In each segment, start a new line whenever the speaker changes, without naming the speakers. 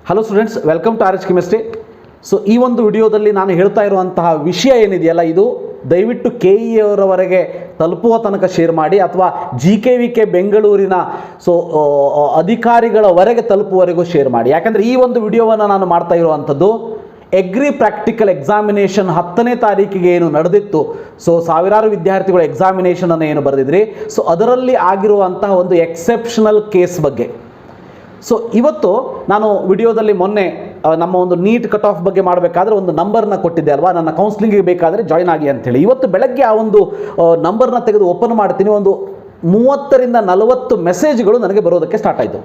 Hello students, welcome to RH chemistry. So ಈ ಒಂದು ವಿಡಿಯೋದಲ್ಲಿ ನಾನು ಹೇಳ್ತಾ ಇರುವಂತಹ ವಿಷಯ ಏನಿದೆಯಲ್ಲ, ಇದು ದಯವಿಟ್ಟು KE ಅವರವರೆಗೆ ತಲುಪುವ ತನಕ ಶೇರ್ ಮಾಡಿ, ಅಥವಾ GKVK ಬೆಂಗಳೂರಿನ ಅಧಿಕಾರಿಗಳವರೆಗೆ ತಲುಪುವವರೆಗೂ ಶೇರ್ ಮಾಡಿ. ಯಾಕಂದರೆ ಈ ಒಂದು ವಿಡಿಯೋವನ್ನು ನಾನು ಮಾಡ್ತಾ ಇರುವಂಥದ್ದು ಎಗ್ರಿ ಪ್ರಾಕ್ಟಿಕಲ್ ಎಕ್ಸಾಮಿನೇಷನ್ 10ನೇ ತಾರೀಕಿಗೆ ಏನು ನಡೆದಿತ್ತು. ಸಾವಿರಾರು ವಿದ್ಯಾರ್ಥಿಗಳು ಎಕ್ಸಾಮಿನೇಷನನ್ನು ಏನು ಬರೆದಿದ್ರಿ, ಅದರಲ್ಲಿ ಆಗಿರುವಂತಹ ಒಂದು ಎಕ್ಸೆಪ್ಷನಲ್ ಕೇಸ್ ಬಗ್ಗೆ. ಇವತ್ತು ನಾನು ವಿಡಿಯೋದಲ್ಲಿ ಮೊನ್ನೆ ನಮ್ಮ ಒಂದು ನೀಟ್ ಕಟ್ ಆಫ್ ಬಗ್ಗೆ ಮಾಡಬೇಕಾದ್ರೆ ಒಂದು ನಂಬರ್ನ ಕೊಟ್ಟಿದ್ದೆ ಅಲ್ವಾ, ನನ್ನ ಕೌನ್ಸಿಲಿಂಗಿಗೆ ಬೇಕಾದರೆ ಜಾಯ್ನ್ ಆಗಿ ಅಂತೇಳಿ. ಇವತ್ತು ಬೆಳಗ್ಗೆ ಆ ಒಂದು ನಂಬರ್ನ ತೆಗೆದು ಓಪನ್ ಮಾಡ್ತೀನಿ. ಒಂದು 30 ರಿಂದ 40 ಮೆಸೇಜ್ಗಳು ನನಗೆ ಬರೋದಕ್ಕೆ ಸ್ಟಾರ್ಟ್ ಆಯಿತು.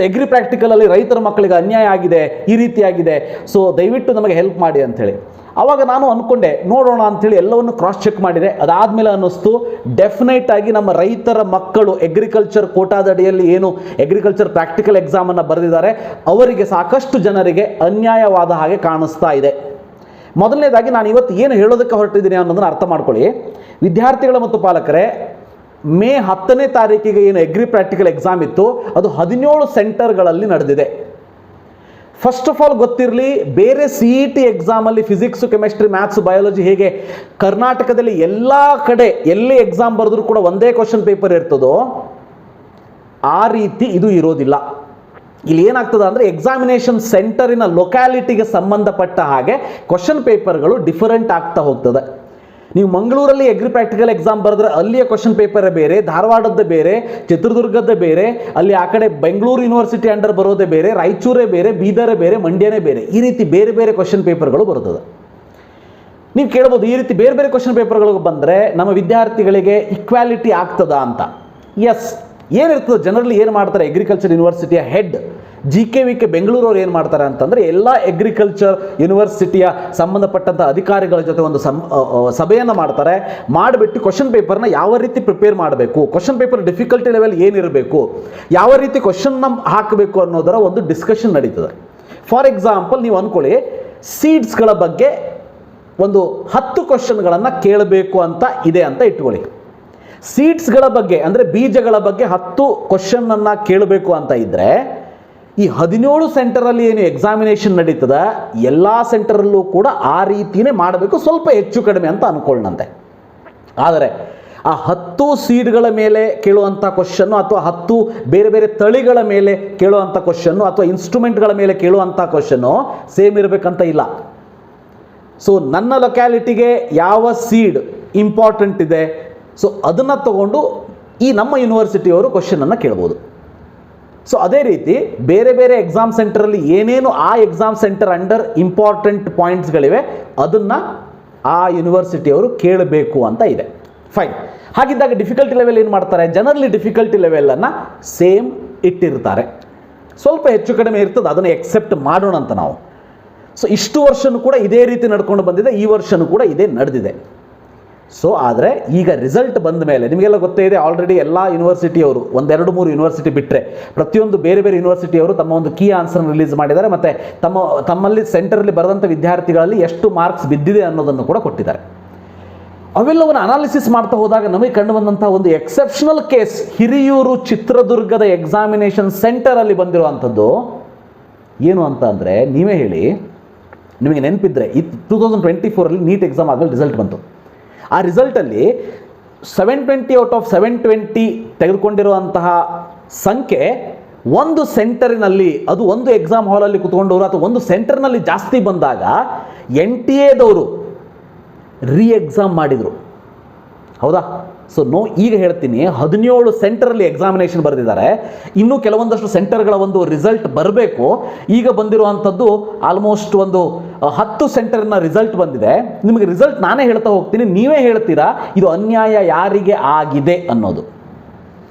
ಎಗ್ರಿ ಪ್ರಾಕ್ಟಿಕಲಲ್ಲಿ ರೈತರ ಮಕ್ಕಳಿಗೆ ಅನ್ಯಾಯ ಆಗಿದೆ, ಈ ರೀತಿಯಾಗಿದೆ, ದಯವಿಟ್ಟು ನಮಗೆ ಹೆಲ್ಪ್ ಮಾಡಿ ಅಂಥೇಳಿ. ಆವಾಗ ನಾನು ಅಂದ್ಕೊಂಡೆ ನೋಡೋಣ ಅಂಥೇಳಿ ಎಲ್ಲವನ್ನು ಕ್ರಾಸ್ ಚೆಕ್ ಮಾಡಿದೆ. ಅದಾದಮೇಲೆ ಅನ್ನಿಸ್ತು, ಡೆಫಿನೆಟ್ ಆಗಿ ನಮ್ಮ ರೈತರ ಮಕ್ಕಳು ಅಗ್ರಿಕಲ್ಚರ್ ಕೋಟಾದಡಿಯಲ್ಲಿ ಏನು ಅಗ್ರಿಕಲ್ಚರ್ ಪ್ರಾಕ್ಟಿಕಲ್ ಎಕ್ಸಾಮನ್ನು ಬರೆದಿದ್ದಾರೆ, ಅವರಿಗೆ ಸಾಕಷ್ಟು ಜನರಿಗೆ ಅನ್ಯಾಯವಾದ ಹಾಗೆ ಕಾಣಿಸ್ತಾ ಇದೆ. ಮೊದಲನೇದಾಗಿ ನಾನು ಇವತ್ತು ಏನು ಹೇಳೋದಕ್ಕೆ ಹೊರಟಿದ್ದೀನಿ ಅನ್ನೋದನ್ನು ಅರ್ಥ ಮಾಡ್ಕೊಳ್ಳಿ. ವಿದ್ಯಾರ್ಥಿಗಳ ಮತ್ತು ಪಾಲಕರೇ, ಮೇ 10ನೇ ತಾರೀಕಿಗೆ ಏನು ಅಗ್ರಿ ಪ್ರಾಕ್ಟಿಕಲ್ ಎಕ್ಸಾಮ್ ಇತ್ತು, ಅದು 17 ಸೆಂಟರ್ಗಳಲ್ಲಿ ನಡೆದಿದೆ. ಫಸ್ಟ್ ಆಫ್ ಆಲ್ ಗೊತ್ತಿರಲಿ, ಬೇರೆ CET ಎಕ್ಸಾಮಲ್ಲಿ ಫಿಸಿಕ್ಸು, ಕೆಮಿಸ್ಟ್ರಿ, ಮ್ಯಾಥ್ಸು, ಬಯಾಲಜಿ ಹೇಗೆ ಕರ್ನಾಟಕದಲ್ಲಿ ಎಲ್ಲ ಕಡೆ ಎಲ್ಲಿ ಎಕ್ಸಾಮ್ ಬರೆದ್ರೂ ಕೂಡ ಒಂದೇ ಕ್ವಶನ್ ಪೇಪರ್ ಇರ್ತದೋ, ಆ ರೀತಿ ಇದು ಇರೋದಿಲ್ಲ. ಇಲ್ಲಿ ಏನಾಗ್ತದೆ ಅಂದರೆ, ಎಕ್ಸಾಮಿನೇಷನ್ ಸೆಂಟರಿನ ಲೊಕ್ಯಾಲಿಟಿಗೆ ಸಂಬಂಧಪಟ್ಟ ಹಾಗೆ ಕ್ವಶನ್ ಪೇಪರ್ಗಳು ಡಿಫರೆಂಟ್ ಆಗ್ತಾ ಹೋಗ್ತದೆ. ನೀವು ಮಂಗಳೂರಲ್ಲಿ ಅಗ್ರಿ ಪ್ರಾಕ್ಟಿಕಲ್ ಎಕ್ಸಾಮ್ ಬರೆದ್ರೆ ಅಲ್ಲಿಯ ಕ್ವಶನ್ ಪೇಪರೇ ಬೇರೆ, ಧಾರವಾಡದ್ದೇ ಬೇರೆ, ಚಿತ್ರದುರ್ಗದ್ದೇ ಬೇರೆ, ಅಲ್ಲಿ ಆ ಕಡೆ ಬೆಂಗಳೂರು ಯೂನಿವರ್ಸಿಟಿ ಅಂಡರ್ ಬರೋದೇ ಬೇರೆ, ರಾಯಚೂರೇ ಬೇರೆ, ಬೀದರೇ ಬೇರೆ, ಮಂಡ್ಯನೇ ಬೇರೆ, ಈ ರೀತಿ ಬೇರೆ ಬೇರೆ ಕ್ವಶನ್ ಪೇಪರ್ಗಳು ಬರ್ತದೆ. ನೀವು ಕೇಳ್ಬೋದು, ಈ ರೀತಿ ಬೇರೆ ಬೇರೆ ಕ್ವಶನ್ ಪೇಪರ್ಗಳಿಗೆ ಬಂದರೆ ನಮ್ಮ ವಿದ್ಯಾರ್ಥಿಗಳಿಗೆ ಇಕ್ವಾಲಿಟಿ ಆಗ್ತದಾ ಅಂತ. ಎಸ್, ಏನಿರ್ತದೆ, ಜನರಲಿ ಏನು ಮಾಡ್ತಾರೆ, ಅಗ್ರಿಕಲ್ಚರ್ ಯೂನಿವರ್ಸಿಟಿಯ ಹೆಡ್ GKVK ಬೆಂಗಳೂರವ್ರು ಏನು ಮಾಡ್ತಾರೆ ಅಂತಂದರೆ, ಎಲ್ಲ ಅಗ್ರಿಕಲ್ಚರ್ ಯೂನಿವರ್ಸಿಟಿಯ ಸಂಬಂಧಪಟ್ಟಂಥ ಅಧಿಕಾರಿಗಳ ಜೊತೆ ಒಂದು ಸಭೆಯನ್ನು ಮಾಡ್ತಾರೆ. ಮಾಡಿಬಿಟ್ಟು ಕ್ವಶನ್ ಪೇಪರ್ನ ಯಾವ ರೀತಿ ಪ್ರಿಪೇರ್ ಮಾಡಬೇಕು, ಕ್ವಶನ್ ಪೇಪರ್ ಡಿಫಿಕಲ್ಟಿ ಲೆವೆಲ್ ಏನಿರಬೇಕು, ಯಾವ ರೀತಿ ಕ್ವಶನ್ನ ಹಾಕಬೇಕು ಅನ್ನೋದರ ಒಂದು ಡಿಸ್ಕಷನ್ ನಡೀತದೆ. ಫಾರ್ ಎಕ್ಸಾಂಪಲ್, ನೀವು ಅಂದ್ಕೊಳ್ಳಿ, ಸೀಡ್ಸ್ಗಳ ಬಗ್ಗೆ ಒಂದು 10 ಕ್ವಶನ್ಗಳನ್ನು ಕೇಳಬೇಕು ಅಂತ ಇದೆ ಅಂತ ಇಟ್ಕೊಳ್ಳಿ. ಸೀಡ್ಸ್ಗಳ ಬಗ್ಗೆ ಅಂದರೆ ಬೀಜಗಳ ಬಗ್ಗೆ 10 ಕ್ವಶನ್ನನ್ನು ಕೇಳಬೇಕು ಅಂತ ಇದ್ದರೆ, ಈ 17 ಸೆಂಟರಲ್ಲಿ ಏನು ಎಕ್ಸಾಮಿನೇಷನ್ ನಡೀತದೆ, ಎಲ್ಲ ಸೆಂಟರಲ್ಲೂ ಕೂಡ ಆ ರೀತಿಯೇ ಮಾಡಬೇಕು, ಸ್ವಲ್ಪ ಹೆಚ್ಚು ಕಡಿಮೆ ಅಂತ ಅಂದ್ಕೊಳ್ಳಂತೆ. ಆದರೆ ಆ 10 ಸೀಡ್ಗಳ ಮೇಲೆ ಕೇಳುವಂಥ ಕ್ವಶನ್ನು, ಅಥವಾ 10 ಬೇರೆ ಬೇರೆ ತಳಿಗಳ ಮೇಲೆ ಕೇಳುವಂಥ ಕ್ವಶನ್ನು, ಅಥವಾ ಇನ್ಸ್ಟ್ರೂಮೆಂಟ್ಗಳ ಮೇಲೆ ಕೇಳುವಂಥ ಕ್ವಶನ್ನು ಸೇಮ್ ಇರಬೇಕಂತ ಇಲ್ಲ. ನನ್ನ ಲೊಕ್ಯಾಲಿಟಿಗೆ ಯಾವ ಸೀಡ್ ಇಂಪಾರ್ಟೆಂಟ್ ಇದೆ, ಅದನ್ನು ತಗೊಂಡು ಈ ನಮ್ಮ ಯೂನಿವರ್ಸಿಟಿಯವರು ಕ್ವಶನನ್ನು ಕೇಳ್ಬೋದು. ಅದೇ ರೀತಿ ಬೇರೆ ಬೇರೆ ಎಕ್ಸಾಮ್ ಸೆಂಟರಲ್ಲಿ ಏನೇನು ಆ ಎಕ್ಸಾಮ್ ಸೆಂಟರ್ ಅಂಡರ್ ಇಂಪಾರ್ಟೆಂಟ್ ಪಾಯಿಂಟ್ಸ್ಗಳಿವೆ, ಅದನ್ನು ಆ ಯೂನಿವರ್ಸಿಟಿಯವರು ಕೇಳಬೇಕು ಅಂತ ಇದೆ. ಫೈನ್. ಹಾಗಿದ್ದಾಗ ಡಿಫಿಕಲ್ಟಿ ಲೆವೆಲ್ ಏನು ಮಾಡ್ತಾರೆ, ಜನರಲಿ ಡಿಫಿಕಲ್ಟಿ ಲೆವೆಲನ್ನು ಸೇಮ್ ಇಟ್ಟಿರ್ತಾರೆ. ಸ್ವಲ್ಪ ಹೆಚ್ಚು ಕಡಿಮೆ ಇರ್ತದೆ, ಅದನ್ನು ಎಕ್ಸೆಪ್ಟ್ ಮಾಡೋಣ ಅಂತ ನಾವು. ಇಷ್ಟು ವರ್ಷನೂ ಕೂಡ ಇದೇ ರೀತಿ ನಡ್ಕೊಂಡು ಬಂದಿದೆ, ಈ ವರ್ಷನೂ ಕೂಡ ಇದೇ ನಡೆದಿದೆ. ಆದರೆ ಈಗ ರಿಸಲ್ಟ್ ಬಂದ ಮೇಲೆ ನಿಮಗೆಲ್ಲ ಗೊತ್ತೇ ಇದೆ, ಆಲ್ರೆಡಿ ಎಲ್ಲ ಯೂನಿವರ್ಸಿಟಿಯವರು, 1-2-3 ಯೂನಿವರ್ಸಿಟಿ ಬಿಟ್ಟರೆ ಪ್ರತಿಯೊಂದು ಬೇರೆ ಬೇರೆ ಯೂನಿವರ್ಸಿಟಿಯವರು ತಮ್ಮ ಒಂದು ಕೀ ಆನ್ಸರ್ನ ರಿಲೀಸ್ ಮಾಡಿದ್ದಾರೆ. ಮತ್ತು ತಮ್ಮಲ್ಲಿ ಸೆಂಟರಲ್ಲಿ ಬರೆದಂಥ ವಿದ್ಯಾರ್ಥಿಗಳಲ್ಲಿ ಎಷ್ಟು ಮಾರ್ಕ್ಸ್ ಬಿದ್ದಿದೆ ಅನ್ನೋದನ್ನು ಕೂಡ ಕೊಟ್ಟಿದ್ದಾರೆ. ಅವೆಲ್ಲವನ್ನು ಅನಾಲಿಸಿಸ್ ಮಾಡ್ತಾ ಹೋದಾಗ ನಮಗೆ ಕಂಡು ಬಂದಂಥ ಒಂದು ಎಕ್ಸೆಪ್ಷನಲ್ ಕೇಸ್, ಹಿರಿಯೂರು ಚಿತ್ರದುರ್ಗದ ಎಕ್ಸಾಮಿನೇಷನ್ ಸೆಂಟರಲ್ಲಿ ಬಂದಿರುವಂಥದ್ದು ಏನು ಅಂತ ಅಂದರೆ, ನೀವೇ ಹೇಳಿ, ನಿಮಗೆ ನೆನಪಿದ್ರೆ 2024 ನೀಟ್ ಎಕ್ಸಾಮ್ ಆದಮೇಲೆ ರಿಸಲ್ಟ್ ಬಂತು. ಆ ರಿಸಲ್ಟಲ್ಲಿ 720 ಔಟ್ ಆಫ್ 720 ತೆಗೆದುಕೊಂಡಿರುವಂತಹ ಸಂಖ್ಯೆ ಒಂದು ಸೆಂಟರಿನಲ್ಲಿ, ಅದು ಒಂದು ಎಕ್ಸಾಮ್ ಹಾಲಲ್ಲಿ ಕೂತ್ಕೊಂಡವರು ಅಥವಾ ಒಂದು ಸೆಂಟರ್ನಲ್ಲಿ ಜಾಸ್ತಿ ಬಂದಾಗ NTA ರೀ ಎಕ್ಸಾಮ್ ಮಾಡಿದರು. ಹೌದಾ? ಈಗ ಹೇಳ್ತೀನಿ, 17 ಸೆಂಟರಲ್ಲಿ ಎಕ್ಸಾಮಿನೇಷನ್ ಬರೆದಿದ್ದಾರೆ. ಇನ್ನೂ ಕೆಲವೊಂದಷ್ಟು ಸೆಂಟರ್ಗಳ ಒಂದು ರಿಸಲ್ಟ್ ಬರಬೇಕು. ಈಗ ಬಂದಿರುವಂಥದ್ದು ಆಲ್ಮೋಸ್ಟ್ ಒಂದು 10 ಸೆಂಟರ್ನ ರಿಸಲ್ಟ್ ಬಂದಿದೆ. ನಿಮಗೆ ರಿಸಲ್ಟ್ ನಾನೇ ಹೇಳ್ತಾ ಹೋಗ್ತೀನಿ, ನೀವೇ ಹೇಳ್ತೀರಾ ಇದು ಅನ್ಯಾಯ ಯಾರಿಗೆ ಆಗಿದೆ ಅನ್ನೋದು.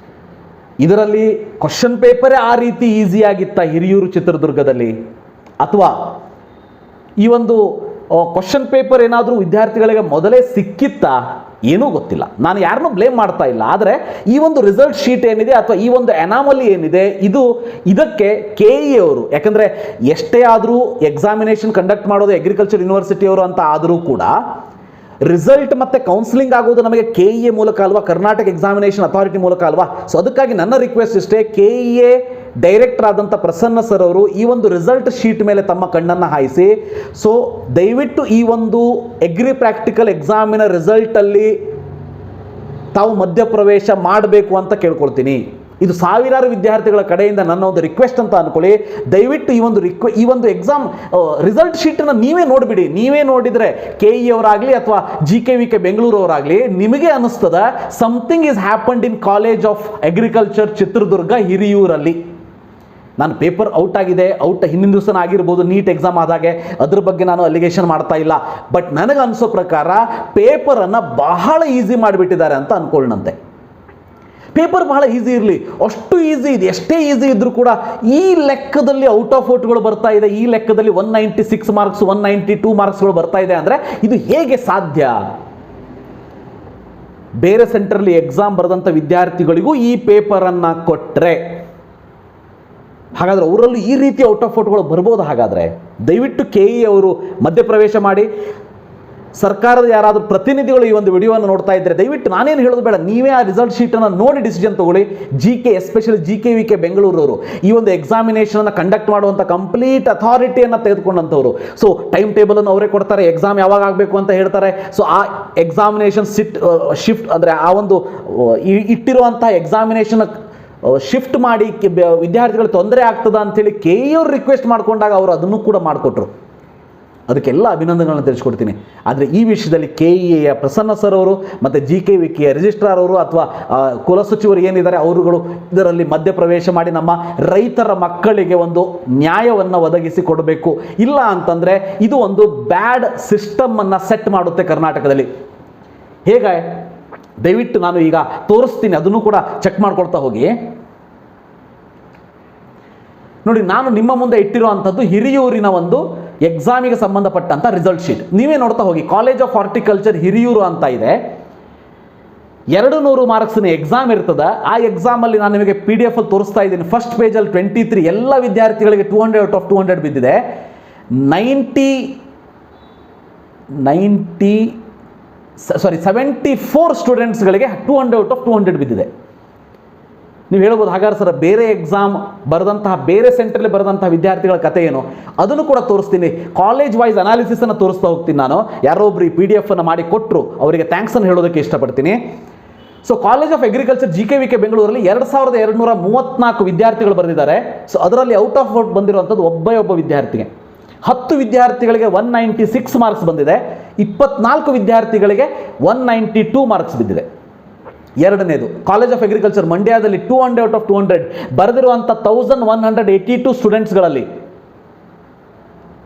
ಇದರಲ್ಲಿ ಕ್ವಶನ್ ಪೇಪರೇ ಆ ರೀತಿ ಈಸಿಯಾಗಿತ್ತ ಹಿರಿಯೂರು ಚಿತ್ರದುರ್ಗದಲ್ಲಿ, ಅಥವಾ ಈ ಒಂದು ಕ್ವಶನ್ ಪೇಪರ್ ಏನಾದರೂ ವಿದ್ಯಾರ್ಥಿಗಳಿಗೆ ಮೊದಲೇ ಸಿಕ್ಕಿತ್ತಾ, ಏನೂ ಗೊತ್ತಿಲ್ಲ. ನಾನು ಯಾರನ್ನೂ ಬ್ಲೇಮ್ ಮಾಡ್ತಾ ಇಲ್ಲ. ಆದರೆ ಈ ಒಂದು ರಿಸಲ್ಟ್ ಶೀಟ್ ಏನಿದೆ, ಅಥವಾ ಈ ಒಂದು ಅನಾಮಲಿ ಏನಿದೆ, ಇದಕ್ಕೆ KE ಅವರು, ಯಾಕಂದರೆ ಎಷ್ಟೇ ಆದರೂ ಎಕ್ಸಾಮಿನೇಷನ್ ಕಂಡಕ್ಟ್ ಮಾಡೋದು ಅಗ್ರಿಕಲ್ಚರ್ ಯೂನಿವರ್ಸಿಟಿಯವರು ಅಂತ ಆದರೂ ಕೂಡ ರಿಸಲ್ಟ್ ಮತ್ತು ಕೌನ್ಸಿಲಿಂಗ್ ಆಗೋದು ನಮಗೆ KEA ಮೂಲಕ ಅಲ್ವಾ, ಕರ್ನಾಟಕ ಎಕ್ಸಾಮಿನೇಷನ್ ಅಥಾರಿಟಿ ಮೂಲಕ ಅಲ್ವಾ. ಅದಕ್ಕಾಗಿ ನನ್ನ ರಿಕ್ವೆಸ್ಟ್ ಇಷ್ಟೇ, KEA ಡೈರೆಕ್ಟರ್ ಆದಂಥ ಪ್ರಸನ್ನ ಸರ್ ಅವರು ಈ ಒಂದು ರಿಸಲ್ಟ್ ಶೀಟ್ ಮೇಲೆ ತಮ್ಮ ಕಣ್ಣನ್ನು ಹಾಯಿಸಿ, ಸೊ ದಯವಿಟ್ಟು ಈ ಒಂದು ಎಗ್ರಿ ಪ್ರಾಕ್ಟಿಕಲ್ ಎಕ್ಸಾಮಿನ ರಿಸಲ್ಟಲ್ಲಿ ತಾವು ಮಧ್ಯಪ್ರವೇಶ ಮಾಡಬೇಕು ಅಂತ ಕೇಳ್ಕೊಳ್ತೀನಿ. ಇದು ಸಾವಿರಾರು ವಿದ್ಯಾರ್ಥಿಗಳ ಕಡೆಯಿಂದ ನನ್ನ ಒಂದು ರಿಕ್ವೆಸ್ಟ್ ಅಂತ ಅನ್ಕೊಳ್ಳಿ. ದಯವಿಟ್ಟು ಈ ಒಂದು ಎಕ್ಸಾಮ್ ರಿಸಲ್ಟ್ ಶೀಟನ್ನು ನೀವೇ ನೋಡಿಬಿಡಿ. ನೀವೇ ನೋಡಿದರೆ KE ಅವರಾಗಲಿ ಅಥವಾ GKVK ಬೆಂಗಳೂರು ಅವರಾಗಲಿ ನಿಮಗೆ ಅನ್ನಿಸ್ತದ something is happened in college of agriculture Chitradurga ಹಿರಿಯೂರಲ್ಲಿ. ನಾನು ಪೇಪರ್ ಔಟ್ ಆಗಿದೆ, ಹಿಂದಿನ ದಿವಸನ ಆಗಿರ್ಬೋದು, ನೀಟ್ ಎಕ್ಸಾಮ್ ಆದಾಗೆ, ಅದ್ರ ಬಗ್ಗೆ ನಾನು ಅಲಿಗೇಷನ್ ಮಾಡ್ತಾ ಇಲ್ಲ. ಬಟ್ ನನಗೆ ಅನಿಸೋ ಪ್ರಕಾರ ಪೇಪರನ್ನು ಬಹಳ ಈಸಿ ಮಾಡಿಬಿಟ್ಟಿದ್ದಾರೆ ಅಂತ ಅನ್ಕೊಳ್ಳಂತೆ. ಪೇಪರ್ ಬಹಳ ಈಸಿ ಇರಲಿ, ಅಷ್ಟು ಈಸಿ ಇದೆ. ಎಷ್ಟೇ ಈಸಿ ಇದ್ರೂ ಕೂಡ ಈ ಲೆಕ್ಕದಲ್ಲಿ ಔಟ್ ಆಫ್ ಔಟ್ಗಳು ಬರ್ತಾ ಇದೆ, ಈ ಲೆಕ್ಕದಲ್ಲಿ 196 ಮಾರ್ಕ್ಸ್ 192 ಮಾರ್ಕ್ಸ್ಗಳು ಬರ್ತಾ ಇದೆ ಅಂದರೆ ಇದು ಹೇಗೆ ಸಾಧ್ಯ? ಬೇರೆ ಸೆಂಟರ್ಲಿ ಎಕ್ಸಾಮ್ ಬರೆದಂಥ ವಿದ್ಯಾರ್ಥಿಗಳಿಗೂ ಈ ಪೇಪರನ್ನು ಕೊಟ್ಟರೆ ಹಾಗಾದರೆ ಅವರಲ್ಲೂ ಈ ರೀತಿ ಔಟ್ ಆಫ್ ಔಟ್ಗಳು ಬರ್ಬೋದು. ಹಾಗಾದರೆ ದಯವಿಟ್ಟು KE ಅವರು ಮಧ್ಯಪ್ರವೇಶ ಮಾಡಿ. ಸರ್ಕಾರದ ಯಾರಾದರೂ ಪ್ರತಿನಿಧಿಗಳು ಈ ಒಂದು ವಿಡಿಯೋವನ್ನು ನೋಡ್ತಾ ಇದ್ದರೆ ದಯವಿಟ್ಟು ನಾನೇನು ಹೇಳೋದು ಬೇಡ, ನೀವೇ ಆ ರಿಸಲ್ಟ್ ಶೀಟನ್ನು ನೋಡಿ ಡಿಸಿಷನ್ ತಗೊಳ್ಳಿ. ಎಸ್ಪೆಷಲಿ GKVK ಬೆಂಗಳೂರವರು ಈ ಒಂದು ಎಕ್ಸಾಮಿನೇಷನನ್ನು ಕಂಡಕ್ಟ್ ಮಾಡುವಂಥ ಕಂಪ್ಲೀಟ್ ಅಥಾರಿಟಿಯನ್ನು ತೆಗೆದುಕೊಂಡಂಥವ್ರು. ಸೊ ಟೈಮ್ ಟೇಬಲನ್ನು ಅವರೇ ಕೊಡ್ತಾರೆ, ಎಕ್ಸಾಮ್ ಯಾವಾಗ ಆಗಬೇಕು ಅಂತ ಹೇಳ್ತಾರೆ. ಸೊ ಆ ಎಕ್ಸಾಮಿನೇಷನ್ ಶಿಫ್ಟ್ ಅಂದರೆ ಆ ಒಂದು ಇಟ್ಟಿರುವಂಥ ಎಕ್ಸಾಮಿನೇಷನ್ ಶಿಫ್ಟ್ ಮಾಡಿ ವಿದ್ಯಾರ್ಥಿಗಳು ತೊಂದರೆ ಆಗ್ತದ ಅಂಥೇಳಿ KE ಅವರು ರಿಕ್ವೆಸ್ಟ್ ಮಾಡಿಕೊಂಡಾಗ ಅವರು ಅದನ್ನು ಕೂಡ ಮಾಡಿಕೊಟ್ರು. ಅದಕ್ಕೆಲ್ಲ ಅಭಿನಂದನೆಗಳನ್ನು ತಿಳಿಸ್ಕೊಡ್ತೀನಿ. ಆದರೆ ಈ ವಿಷಯದಲ್ಲಿ KEಯ ಪ್ರಸನ್ನ ಸರ್ ಅವರು ಮತ್ತು GKVKಯ ರಿಜಿಸ್ಟ್ರಾರ್ ಅವರು ಅಥವಾ ಕುಲಸಚಿವರು ಏನಿದ್ದಾರೆ ಅವರುಗಳು ಇದರಲ್ಲಿ ಮಧ್ಯಪ್ರವೇಶ ಮಾಡಿ ನಮ್ಮ ರೈತರ ಮಕ್ಕಳಿಗೆ ಒಂದು ನ್ಯಾಯವನ್ನು ಒದಗಿಸಿ ಕೊಡಬೇಕು. ಇಲ್ಲ ಅಂತಂದರೆ ಇದು ಒಂದು ಬ್ಯಾಡ್ ಸಿಸ್ಟಮನ್ನು ಸೆಟ್ ಮಾಡುತ್ತೆ ಕರ್ನಾಟಕದಲ್ಲಿ. ಹೇಗೆ ದಯವಿಟ್ಟು ನಾನು ಈಗ ತೋರಿಸ್ತೀನಿ, ಅದನ್ನು ಕೂಡ ಚೆಕ್ ಮಾಡ್ಕೊಳ್ತಾ ಹೋಗಿ. ನೋಡಿ, ನಾನು ನಿಮ್ಮ ಮುಂದೆ ಇಟ್ಟಿರುವಂಥದ್ದು ಹಿರಿಯೂರಿನ ಒಂದು ಎಕ್ಸಾಮಿಗೆ ಸಂಬಂಧಪಟ್ಟಂಥ ರಿಸಲ್ಟ್ ಶೀಟ್. ನೀವೇ ನೋಡ್ತಾ ಹೋಗಿ. ಕಾಲೇಜ್ ಆಫ್ ಹಾರ್ಟಿಕಲ್ಚರ್ ಹಿರಿಯೂರು ಅಂತ ಇದೆ. 200 ಮಾರ್ಕ್ಸ್ನ ಎಕ್ಸಾಮ್ ಇರ್ತದೆ. ಆ ಎಕ್ಸಾಮಲ್ಲಿ ನಾನು ನಿಮಗೆ PDF ಅಲ್ಲಿ ತೋರಿಸ್ತಾ ಇದ್ದೀನಿ. ಫಸ್ಟ್ ಪೇಜಲ್ಲಿ 23 ಎಲ್ಲ ವಿದ್ಯಾರ್ಥಿಗಳಿಗೆ 200 ಔಟ್ ಆಫ್ 200 ಬಿದ್ದಿದೆ. 74 ಸ್ಟೂಡೆಂಟ್ಸ್ಗಳಿಗೆ 200 ಔಟ್ ಆಫ್ 200 ಬಿದ್ದಿದೆ. ನೀವು ಹೇಳ್ಬೋದು, ಹಾಗಾದ್ರೆ ಸರ್ ಬೇರೆ ಎಕ್ಸಾಮ್ ಬರೆದಂತಹ ಬೇರೆ ಸೆಂಟ್ರಲ್ಲಿ ಬರೆದಂತಹ ವಿದ್ಯಾರ್ಥಿಗಳ ಕಥೆ ಏನು, ಅದನ್ನು ಕೂಡ ತೋರಿಸ್ತೀನಿ. ಕಾಲೇಜ್ ವೈಸ್ ಅನಾಲಿಸಿಸನ್ನು ತೋರಿಸ್ತಾ ಹೋಗ್ತೀನಿ. ನಾನು ಯಾರೋ ಒಬ್ಬರು ಈ PDF ಅನ್ನು ಮಾಡಿ ಕೊಟ್ಟರು, ಅವರಿಗೆ ಥ್ಯಾಂಕ್ಸನ್ನು ಹೇಳೋದಕ್ಕೆ ಇಷ್ಟಪಡ್ತೀನಿ. So college of agriculture GKVK ಬೆಂಗಳೂರಲ್ಲಿ 2234 ವಿದ್ಯಾರ್ಥಿಗಳು ಬರೆದಿದ್ದಾರೆ. ಸೊ ಅದರಲ್ಲಿ ಔಟ್ ಆಫ್ ಔಟ್ ಬಂದಿರುವಂಥದ್ದು ಒಬ್ಬ ವಿದ್ಯಾರ್ಥಿಗೆ. 10 ವಿದ್ಯಾರ್ಥಿಗಳಿಗೆ 196 ಮಾರ್ಕ್ಸ್ ಬಂದಿದೆ. 24 ವಿದ್ಯಾರ್ಥಿಗಳಿಗೆ 192 ಮಾರ್ಕ್ಸ್ ಬಿದ್ದಿದೆ. ಎರಡನೇದು ಕಾಲೇಜ್ ಆಫ್ ಅಗ್ರಿಕಲ್ಚರ್ ಮಂಡ್ಯದಲ್ಲಿ 200 ಔಟ್ ಆಫ್ 200 ಬರೆದಿರುವಂಥ 1182 ಸ್ಟೂಡೆಂಟ್ಸ್ಗಳಲ್ಲಿ.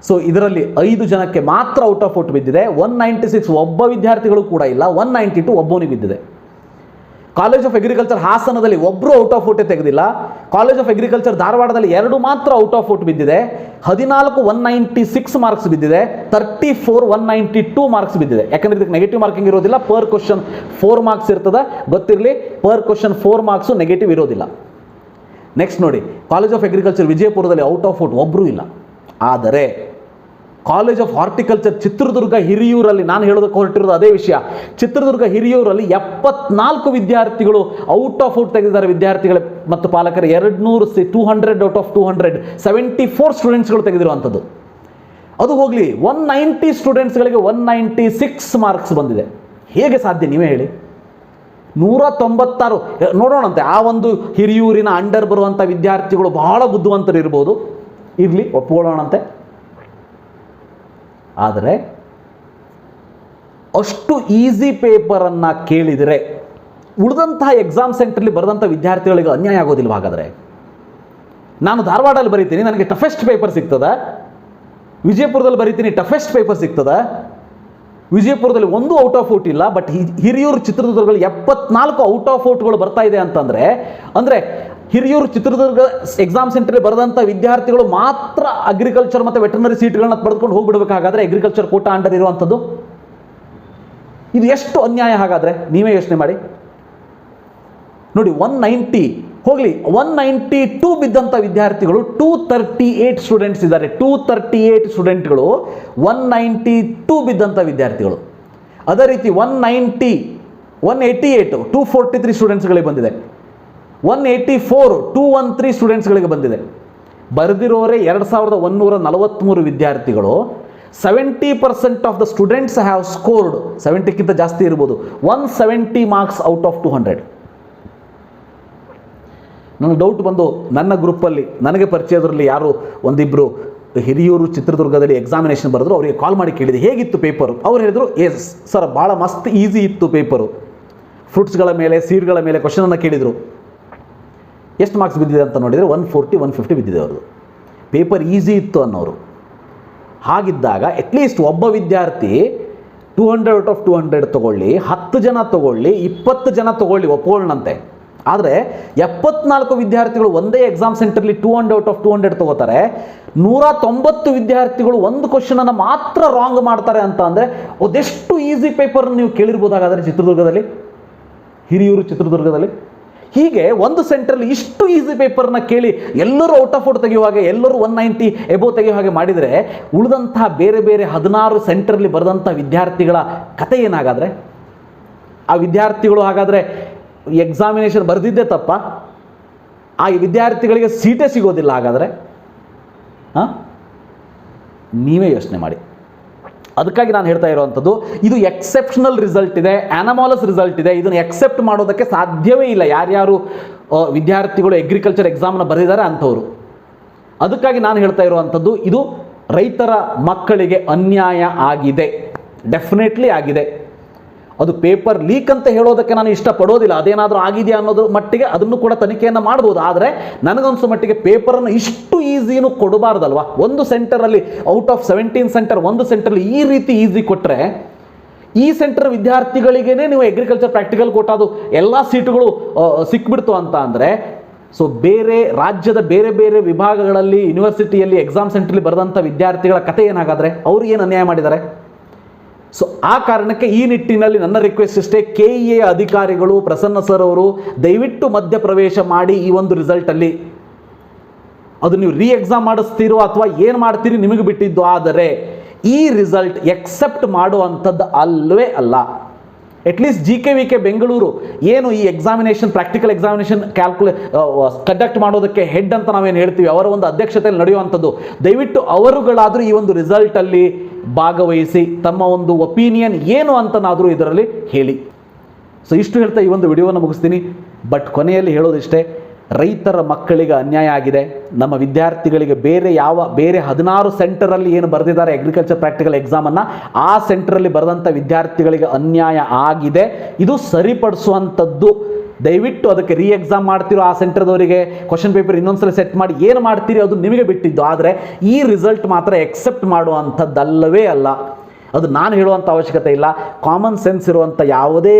ಸೊ ಇದರಲ್ಲಿ 5 ಜನಕ್ಕೆ ಮಾತ್ರ ಔಟ್ ಆಫ್ ಔಟ್ ಬಿದ್ದಿದೆ. 196 ಒಬ್ಬ ವಿದ್ಯಾರ್ಥಿಗಳು ಕೂಡ ಇಲ್ಲ, 192 ಒಬ್ಬನಿಗೆ ಬಿದ್ದಿದೆ. ಕಾಲೇಜ್ ಆಫ್ ಅಗ್ರಿಕಲ್ಚರ್ ಹಾಸನದಲ್ಲಿ ಒಬ್ಬರು ಔಟ್ ಆಫ್ ಔಟೇ ತೆಗೆದಿಲ್ಲ. ಕಾಲೇಜ್ ಆಫ್ ಅಗ್ರಿಕಲ್ಚರ್ ಧಾರವಾಡದಲ್ಲಿ 2 ಮಾತ್ರ ಔಟ್ ಆಫ್ ಔಟ್ ಬಿದ್ದಿದೆ. 14 196 ಮಾರ್ಕ್ಸ್ ಬಿದ್ದಿದೆ. 34 192 ಮಾರ್ಕ್ಸ್ ಬಿದ್ದಿದೆ. ಯಾಕಂದ್ರೆ ಇದಕ್ಕೆ ನೆಗೆಟಿವ್ ಮಾರ್ಕಿಂಗ್ ಇರೋದಿಲ್ಲ. ಪರ್ ಕ್ವಶನ್ 4 ಮಾರ್ಕ್ಸ್ ಇರ್ತದೆ, ಗೊತ್ತಿರಲಿ. ಪರ್ ಕ್ವಶನ್ 4 ಮಾರ್ಕ್ಸು ನೆಗೆಟಿವ್ ಇರೋದಿಲ್ಲ. ನೆಕ್ಸ್ಟ್ ನೋಡಿ, ಕಾಲೇಜ್ ಆಫ್ ಅಗ್ರಿಕಲ್ಚರ್ ವಿಜಯಪುರದಲ್ಲಿ ಔಟ್ ಆಫ್ ಔಟ್ ಒಬ್ಬರು ಇಲ್ಲ. ಆದರೆ ಕಾಲೇಜ್ ಆಫ್ ಹಾರ್ಟಿಕಲ್ಚರ್ ಚಿತ್ರದುರ್ಗ ಹಿರಿಯೂರಲ್ಲಿ, ನಾನು ಹೇಳೋದಕ್ಕೆ ಹೊರಟಿರೋದು ಅದೇ ವಿಷಯ. ಚಿತ್ರದುರ್ಗ ಹಿರಿಯೂರಲ್ಲಿ 74 ವಿದ್ಯಾರ್ಥಿಗಳು ಔಟ್ ಆಫ್ ಔಟ್ ತೆಗೆದಿದ್ದಾರೆ. ವಿದ್ಯಾರ್ಥಿಗಳ ಮತ್ತು ಪಾಲಕರು 200 ಔಟ್ ಆಫ್ 200 74 ಸ್ಟೂಡೆಂಟ್ಸ್ಗಳು ತೆಗೆದಿರುವಂಥದ್ದು. ಅದು ಹೋಗಲಿ, 190 ಸ್ಟೂಡೆಂಟ್ಸ್ಗಳಿಗೆ 196 ಮಾರ್ಕ್ಸ್ ಬಂದಿದೆ. ಹೇಗೆ ಸಾಧ್ಯ ನೀವೇ ಹೇಳಿ? 196 ನೋಡೋಣಂತೆ. ಆ ಒಂದು ಹಿರಿಯೂರಿನ ಅಂಡರ್ ಬರುವಂಥ ವಿದ್ಯಾರ್ಥಿಗಳು ಬಹಳ ಬುದ್ಧಿವಂತರು ಇರ್ಬೋದು, ಇರಲಿ, ಒಪ್ಕೊಳ್ಳೋಣಂತೆ. ಆದರೆ ಅಷ್ಟು ಈಸಿ ಪೇಪರನ್ನು ಕೇಳಿದರೆ ಉಳಿದಂತಹ ಎಕ್ಸಾಮ್ ಸೆಂಟ್ರಲ್ಲಿ ಬರೆದಂಥ ವಿದ್ಯಾರ್ಥಿಗಳಿಗೆ ಅನ್ಯಾಯ ಆಗೋದಿಲ್ಲ. ಹಾಗಾದರೆ ನಾನು ಧಾರವಾಡಲ್ಲಿ ಬರೀತೀನಿ, ನನಗೆ ಟಫೆಸ್ಟ್ ಪೇಪರ್ ಸಿಗ್ತದೆ. ವಿಜಯಪುರದಲ್ಲಿ ಬರೀತೀನಿ, ಟಫೆಸ್ಟ್ ಪೇಪರ್ ಸಿಗ್ತದೆ. ವಿಜಯಪುರದಲ್ಲಿ 1 ಔಟ್ ಆಫ್ ಔಟ್ ಇಲ್ಲ. ಬಟ್ ಹಿರಿಯೂರು ಚಿತ್ರದುರ್ಗದಲ್ಲಿ 74 ಔಟ್ ಆಫ್ ಔಟ್ಗಳು ಬರ್ತಾ ಇದೆ ಅಂತಂದರೆ, ಅಂದರೆ ಹಿರಿಯೂರು ಚಿತ್ರದುರ್ಗ ಎಕ್ಸಾಮ್ ಸೆಂಟರ್ಗೆ ಬರೆದಂಥ ವಿದ್ಯಾರ್ಥಿಗಳು ಮಾತ್ರ ಅಗ್ರಿಕಲ್ಚರ್ ಮತ್ತು ವೆಟರ್ನರಿ ಸೀಟ್ಗಳನ್ನ ಪಡೆದುಕೊಂಡು ಹೋಗ್ಬಿಡ್ಬೇಕಾಗಾದ್ರೆ ಅಗ್ರಿಕಲ್ಚರ್ ಕೋಟಾ ಅಂಡರ್ ಇರುವಂಥದ್ದು. ಇದು ಎಷ್ಟು ಅನ್ಯಾಯ ಹಾಗಾದರೆ ನೀವೇ ಯೋಚನೆ ಮಾಡಿ. ನೋಡಿ, 190 ಹೋಗಲಿ, 192 ಬಿದ್ದಂಥ ವಿದ್ಯಾರ್ಥಿಗಳು 238 ಸ್ಟೂಡೆಂಟ್ಸ್ ಇದ್ದಾರೆ. 238 ಸ್ಟೂಡೆಂಟ್ಗಳು 192 ಬಿದ್ದಂಥ ವಿದ್ಯಾರ್ಥಿಗಳು. ಅದೇ ರೀತಿ 188 243 ಸ್ಟೂಡೆಂಟ್ಸ್ಗಳಿಗೆ ಬಂದಿದೆ. 184 213 ಸ್ಟೂಡೆಂಟ್ಸ್ಗಳಿಗೆ ಬಂದಿದೆ. ಬರೆದಿರೋರೇ 2143 ವಿದ್ಯಾರ್ಥಿಗಳು. 70% of the students have scored, 70ಕ್ಕಿಂತ ಜಾಸ್ತಿ ಇರ್ಬೋದು, 170 ಮಾರ್ಕ್ಸ್ ಔಟ್ ಆಫ್ 200. ನನಗೆ ಡೌಟ್ ಬಂದು ನನ್ನ ಗ್ರೂಪಲ್ಲಿ ನನಗೆ ಪರಿಚಯದಲ್ಲಿ ಯಾರು ಒಂದಿಬ್ಬರು ಹಿರಿಯೂರು ಚಿತ್ರದುರ್ಗದಲ್ಲಿ ಎಕ್ಸಾಮಿನೇಷನ್ ಬರೆದ್ರು. ಅವರಿಗೆ ಕಾಲ್ ಮಾಡಿ ಕೇಳಿದೆ ಹೇಗಿತ್ತು ಪೇಪರು. ಅವ್ರು ಹೇಳಿದರು ಎಸ್ ಸರ್ ಭಾಳ ಮಸ್ತ್ ಈಸಿ ಇತ್ತು ಪೇಪರು. ಫ್ರೂಟ್ಸ್ಗಳ ಮೇಲೆ ಸೀಡ್ಗಳ ಮೇಲೆ ಕ್ವಶನನ್ನು ಕೇಳಿದರು. ಎಷ್ಟು ಮಾರ್ಕ್ಸ್ ಬಿದ್ದಿದೆ ಅಂತ ನೋಡಿದರೆ 140 150 ಬಿದ್ದಿದೆ ಅವ್ರದ್ದು. ಪೇಪರ್ ಈಸಿ ಇತ್ತು ಅನ್ನೋರು. ಹಾಗಿದ್ದಾಗ ಅಟ್ಲೀಸ್ಟ್ ಒಬ್ಬ ವಿದ್ಯಾರ್ಥಿ 200 ಔಟ್ ಆಫ್ 200 ತೊಗೊಳ್ಳಿ, 10 ಜನ ತೊಗೊಳ್ಳಿ, 20 ಜನ ತೊಗೊಳ್ಳಿ, ಒಪ್ಪೋಳ್ನಂತೆ. ಆದರೆ 74 ವಿದ್ಯಾರ್ಥಿಗಳು ಒಂದೇ ಎಕ್ಸಾಮ್ ಸೆಂಟರ್ಲಿ 200 ಔಟ್ ಆಫ್ 200 ತೊಗೋತಾರೆ. 190 ವಿದ್ಯಾರ್ಥಿಗಳು ಒಂದು ಕ್ವಶನನ್ನು ಮಾತ್ರ ರಾಂಗ್ ಮಾಡ್ತಾರೆ ಅಂತ ಅಂದರೆ ಅದೆಷ್ಟು ಈಸಿ ಪೇಪರ್ ನೀವು ಕೇಳಿರ್ಬೋದಾಗಾದರೆ ಚಿತ್ರದುರ್ಗದಲ್ಲಿ, ಹಿರಿಯೂರು ಚಿತ್ರದುರ್ಗದಲ್ಲಿ. ಹೀಗೆ ಒಂದು ಸೆಂಟ್ರಲ್ಲಿ ಇಷ್ಟು ಈಸಿ ಪೇಪರ್ನ ಕೇಳಿ ಎಲ್ಲರೂ ಔಟ್ ಆಫ್ ಔಟ್ ತೆಗೆಯುವ ಹಾಗೆ, ಎಲ್ಲರೂ 190 ಎಬೋವ್ ತೆಗೆಯುವ ಹಾಗೆ ಮಾಡಿದರೆ ಉಳಿದಂತಹ ಬೇರೆ ಬೇರೆ 16 ಸೆಂಟ್ರಲ್ಲಿ ಬರೆದಂಥ ವಿದ್ಯಾರ್ಥಿಗಳ ಕತೆ ಏನಾಗಾದರೆ? ಆ ವಿದ್ಯಾರ್ಥಿಗಳು ಹಾಗಾದರೆ ಎಕ್ಸಾಮಿನೇಷನ್ ಬರೆದಿದ್ದೇ ತಪ್ಪ? ಆ ವಿದ್ಯಾರ್ಥಿಗಳಿಗೆ ಸೀಟೇ ಸಿಗೋದಿಲ್ಲ ಹಾಗಾದರೆ? ನೀವೇ ಯೋಚನೆ ಮಾಡಿ. ಅದಕ್ಕಾಗಿ ನಾನು ಹೇಳ್ತಾ ಇರುವಂಥದ್ದು, ಇದು ಎಕ್ಸೆಪ್ಷನಲ್ ರಿಸಲ್ಟ್ ಇದೆ, ಅನಮಾಲಸ್ ರಿಸಲ್ಟ್ ಇದೆ. ಇದನ್ನು ಎಕ್ಸೆಪ್ಟ್ ಮಾಡೋದಕ್ಕೆ ಸಾಧ್ಯವೇ ಇಲ್ಲ ಯಾರ್ಯಾರು ವಿದ್ಯಾರ್ಥಿಗಳು ಅಗ್ರಿಕಲ್ಚರ್ ಎಕ್ಸಾಮ್ನ ಬರೆದಿದ್ದಾರೆ ಅಂಥವ್ರು. ಅದಕ್ಕಾಗಿ ನಾನು ಹೇಳ್ತಾ ಇರುವಂಥದ್ದು, ಇದು ರೈತರ ಮಕ್ಕಳಿಗೆ ಅನ್ಯಾಯ ಆಗಿದೆ, ಡೆಫಿನೆಟ್ಲಿ ಆಗಿದೆ. ಅದು ಪೇಪರ್ ಲೀಕ್ ಅಂತ ಹೇಳೋದಕ್ಕೆ ನಾನು ಇಷ್ಟಪಡೋದಿಲ್ಲ. ಅದೇನಾದರೂ ಆಗಿದೆಯಾ ಅನ್ನೋದು ಮಟ್ಟಿಗೆ ಅದನ್ನು ಕೂಡ ತನಿಖೆಯನ್ನು ಮಾಡ್ಬೋದು. ಆದರೆ ನನಗನ್ಸೋ ಮಟ್ಟಿಗೆ ಪೇಪರನ್ನು ಇಷ್ಟು ಈಸಿನೂ ಕೊಡಬಾರ್ದಲ್ವಾ? ಒಂದು ಸೆಂಟರಲ್ಲಿ ಔಟ್ ಆಫ್ 17 ಸೆಂಟರ್ ಒಂದು ಸೆಂಟರಲ್ಲಿ ಈ ರೀತಿ ಈಸಿ ಕೊಟ್ಟರೆ, ಈ ಸೆಂಟರ್ ವಿದ್ಯಾರ್ಥಿಗಳಿಗೇ ನೀವು ಅಗ್ರಿಕಲ್ಚರ್ ಪ್ರಾಕ್ಟಿಕಲ್ ಕೊಟ್ಟದು ಎಲ್ಲ ಸೀಟುಗಳು ಸಿಕ್ಬಿಡ್ತು ಅಂತ ಅಂದರೆ, ಸೊ ಬೇರೆ ರಾಜ್ಯದ ಬೇರೆ ಬೇರೆ ವಿಭಾಗಗಳಲ್ಲಿ ಯೂನಿವರ್ಸಿಟಿಯಲ್ಲಿ ಎಕ್ಸಾಮ್ ಸೆಂಟ್ರಲ್ಲಿ ಬರೆದಂಥ ವಿದ್ಯಾರ್ಥಿಗಳ ಕತೆ ಏನಾಗಾದರೆ? ಅವರು ಏನು ಅನ್ಯಾಯ ಮಾಡಿದ್ದಾರೆ? ಸೊ ಆ ಕಾರಣಕ್ಕೆ ಈ ನಿಟ್ಟಿನಲ್ಲಿ ನನ್ನ ರಿಕ್ವೆಸ್ಟ್ ಇಷ್ಟೇ, KEA ಅಧಿಕಾರಿಗಳು, ಪ್ರಸನ್ನ ಸರ್ ಅವರು ದಯವಿಟ್ಟು ಮಧ್ಯಪ್ರವೇಶ ಮಾಡಿ ಈ ಒಂದು ರಿಸಲ್ಟಲ್ಲಿ. ಅದು ನೀವು ರೀ ಎಕ್ಸಾಮ್ ಮಾಡಿಸ್ತೀರೋ ಅಥವಾ ಏನು ಮಾಡ್ತೀರಿ ನಿಮಗೆ ಬಿಟ್ಟಿದ್ದು. ಆದರೆ ಈ ರಿಸಲ್ಟ್ ಎಕ್ಸೆಪ್ಟ್ ಮಾಡುವಂಥದ್ದು ಅಲ್ಲವೇ ಅಲ್ಲ. ಅಟ್ಲೀಸ್ಟ್ GKVK ಬೆಂಗಳೂರು ಏನು ಈ ಎಕ್ಸಾಮಿನೇಷನ್ ಪ್ರಾಕ್ಟಿಕಲ್ ಎಕ್ಸಾಮಿನೇಷನ್ ಕಂಡಕ್ಟ್ ಮಾಡೋದಕ್ಕೆ ಹೆಡ್ ಅಂತ ನಾವೇನು ಹೇಳ್ತೀವಿ, ಅವರ ಒಂದು ಅಧ್ಯಕ್ಷತೆಯಲ್ಲಿ ನಡೆಯುವಂಥದ್ದು, ದಯವಿಟ್ಟು ಅವರುಗಳಾದರೂ ಈ ಒಂದು ರಿಸಲ್ಟಲ್ಲಿ ಭಾಗವಹಿಸಿ ತಮ್ಮ ಒಂದು ಒಪಿನಿಯನ್ ಏನು ಅಂತನಾದರೂ ಇದರಲ್ಲಿ ಹೇಳಿ. ಸೊ ಇಷ್ಟು ಹೇಳ್ತಾ ಈ ಒಂದು ವಿಡಿಯೋವನ್ನು ಮುಗಿಸ್ತೀನಿ. ಬಟ್ ಕೊನೆಯಲ್ಲಿ ಹೇಳೋದಿಷ್ಟೇ, ರೈತರ ಮಕ್ಕಳಿಗೆ ಅನ್ಯಾಯ ಆಗಿದೆ. ನಮ್ಮ ವಿದ್ಯಾರ್ಥಿಗಳಿಗೆ ಬೇರೆ 16 ಸೆಂಟರಲ್ಲಿ ಏನು ಬರೆದಿದ್ದಾರೆ ಅಗ್ರಿಕಲ್ಚರ್ ಪ್ರಾಕ್ಟಿಕಲ್ ಎಕ್ಸಾಮನ್ನು, ಆ ಸೆಂಟರಲ್ಲಿ ಬರೆದಂಥ ವಿದ್ಯಾರ್ಥಿಗಳಿಗೆ ಅನ್ಯಾಯ ಆಗಿದೆ. ಇದು ಸರಿಪಡಿಸುವಂಥದ್ದು. ದಯವಿಟ್ಟು ಅದಕ್ಕೆ ರೀ ಎಕ್ಸಾಮ್ ಮಾಡ್ತಿರೋ ಆ ಸೆಂಟರ್ದವರಿಗೆ ಕ್ವಶನ್ ಪೇಪರ್ ಇನ್ನೊಂದ್ಸಲ ಸೆಟ್ ಮಾಡಿ ಏನು ಮಾಡ್ತೀರಿ ಅದು ನಿಮಗೆ ಬಿಟ್ಟಿದ್ದು. ಆದರೆ ಈ ರಿಸಲ್ಟ್ ಮಾತ್ರ ಎಕ್ಸೆಪ್ಟ್ ಮಾಡುವಂಥದ್ದಲ್ಲವೇ ಅಲ್ಲ. ಅದು ನಾನು ಹೇಳುವಂಥ ಅವಶ್ಯಕತೆ ಇಲ್ಲ. ಕಾಮನ್ ಸೆನ್ಸ್ ಇರುವಂಥ ಯಾವುದೇ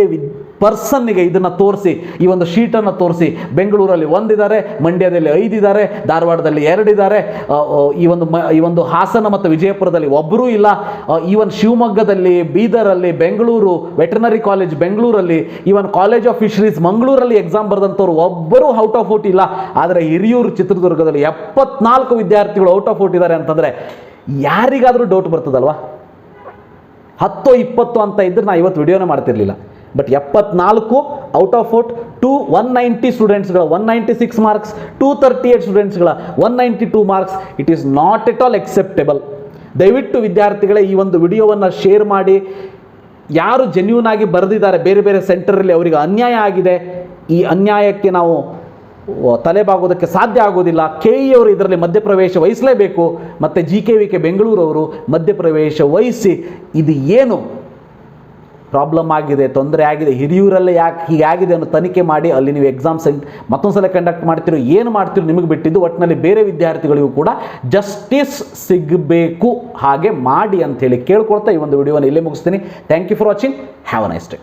ಪರ್ಸನ್ನಿಗೆ ಇದನ್ನು ತೋರಿಸಿ, ಈ ಒಂದು ಶೀಟನ್ನು ತೋರಿಸಿ, ಬೆಂಗಳೂರಲ್ಲಿ 1 ಇದ್ದಾರೆ, ಮಂಡ್ಯದಲ್ಲಿ 5 ಇದ್ದಾರೆ, ಧಾರವಾಡದಲ್ಲಿ 2 ಇದ್ದಾರೆ, ಈ ಒಂದು ಹಾಸನ ಮತ್ತು ವಿಜಯಪುರದಲ್ಲಿ ಒಬ್ಬರೂ ಇಲ್ಲ, ಈವನ್ ಶಿವಮೊಗ್ಗದಲ್ಲಿ, ಬೀದರಲ್ಲಿ, ಬೆಂಗಳೂರು ವೆಟರ್ನರಿ ಕಾಲೇಜ್ ಬೆಂಗಳೂರಲ್ಲಿ, ಈವನ್ ಕಾಲೇಜ್ ಆಫ್ ಫಿಶರೀಸ್ ಮಂಗಳೂರಲ್ಲಿ ಎಕ್ಸಾಮ್ ಬರೆದಂಥವ್ರು ಒಬ್ಬರೂ ಔಟ್ ಆಫ್ ಔಟ್ ಇಲ್ಲ. ಆದರೆ ಹಿರಿಯೂರು ಚಿತ್ರದುರ್ಗದಲ್ಲಿ 74 ವಿದ್ಯಾರ್ಥಿಗಳು ಔಟ್ ಆಫ್ ಔಟ್ ಇದ್ದಾರೆ ಅಂತಂದರೆ ಯಾರಿಗಾದರೂ ಡೌಟ್ ಬರ್ತದಲ್ವಾ? 10 20 ಅಂತ ಇದ್ದರೆ ನಾನು ಇವತ್ತು ವಿಡಿಯೋನೇ ಮಾಡ್ತಿರ್ಲಿಲ್ಲ. ಬಟ್ 74 ಔಟ್ ಆಫ್ ಔಟ್ 190 ಸ್ಟೂಡೆಂಟ್ಸ್ಗಳ 196 ಮಾರ್ಕ್ಸ್, 238 ಸ್ಟೂಡೆಂಟ್ಸ್ಗಳ 192 marks. It is not at all acceptable. ದಯವಿಟ್ಟು ವಿದ್ಯಾರ್ಥಿಗಳೇ ಈ ಒಂದು ವಿಡಿಯೋವನ್ನು ಶೇರ್ ಮಾಡಿ. ಯಾರು ಜೆನ್ಯೂನ್ ಆಗಿ ಬರೆದಿದ್ದಾರೆ ಬೇರೆ ಬೇರೆ ಸೆಂಟರಲ್ಲಿ, ಅವರಿಗೆ ಅನ್ಯಾಯ ಆಗಿದೆ, ಈ ಅನ್ಯಾಯಕ್ಕೆ ನಾವು ತಲೆಬಾಗೋದಕ್ಕೆ ಸಾಧ್ಯ ಆಗೋದಿಲ್ಲ. KE ಅವರು ಇದರಲ್ಲಿ ಮಧ್ಯಪ್ರವೇಶ ವಹಿಸಲೇಬೇಕು. ಮತ್ತು GKVK ಬೆಂಗಳೂರವರು ಮಧ್ಯಪ್ರವೇಶ ವಹಿಸಿ ಇದು ಏನು ಪ್ರಾಬ್ಲಮ್ ಆಗಿದೆ, ತೊಂದರೆ ಆಗಿದೆ, ಹಿರಿಯೂರಲ್ಲೇ ಯಾಕೆ ಹೀಗಾಗಿದೆ ಅನ್ನೋ ತನಿಖೆ ಮಾಡಿ ಅಲ್ಲಿ ನೀವು ಎಕ್ಸಾಮ್ ಮತ್ತೊಂದು ಸಲ ಕಂಡಕ್ಟ್ ಮಾಡ್ತಿರೋ ಏನು ಮಾಡ್ತಿರೋ ನಿಮಗೆ ಬಿಟ್ಟಿದ್ದು. ಒಟ್ಟಿನಲ್ಲಿ ಬೇರೆ ವಿದ್ಯಾರ್ಥಿಗಳಿಗೂ ಕೂಡ ಜಸ್ಟಿಸ್ ಸಿಗಬೇಕು, ಹಾಗೆ ಮಾಡಿ ಅಂಥೇಳಿ ಕೇಳ್ಕೊಳ್ತಾ ಈ ಒಂದು ವಿಡಿಯೋನ ಇಲ್ಲೇ ಮುಗಿಸ್ತೀನಿ. Thank you for watching. Have a nice day.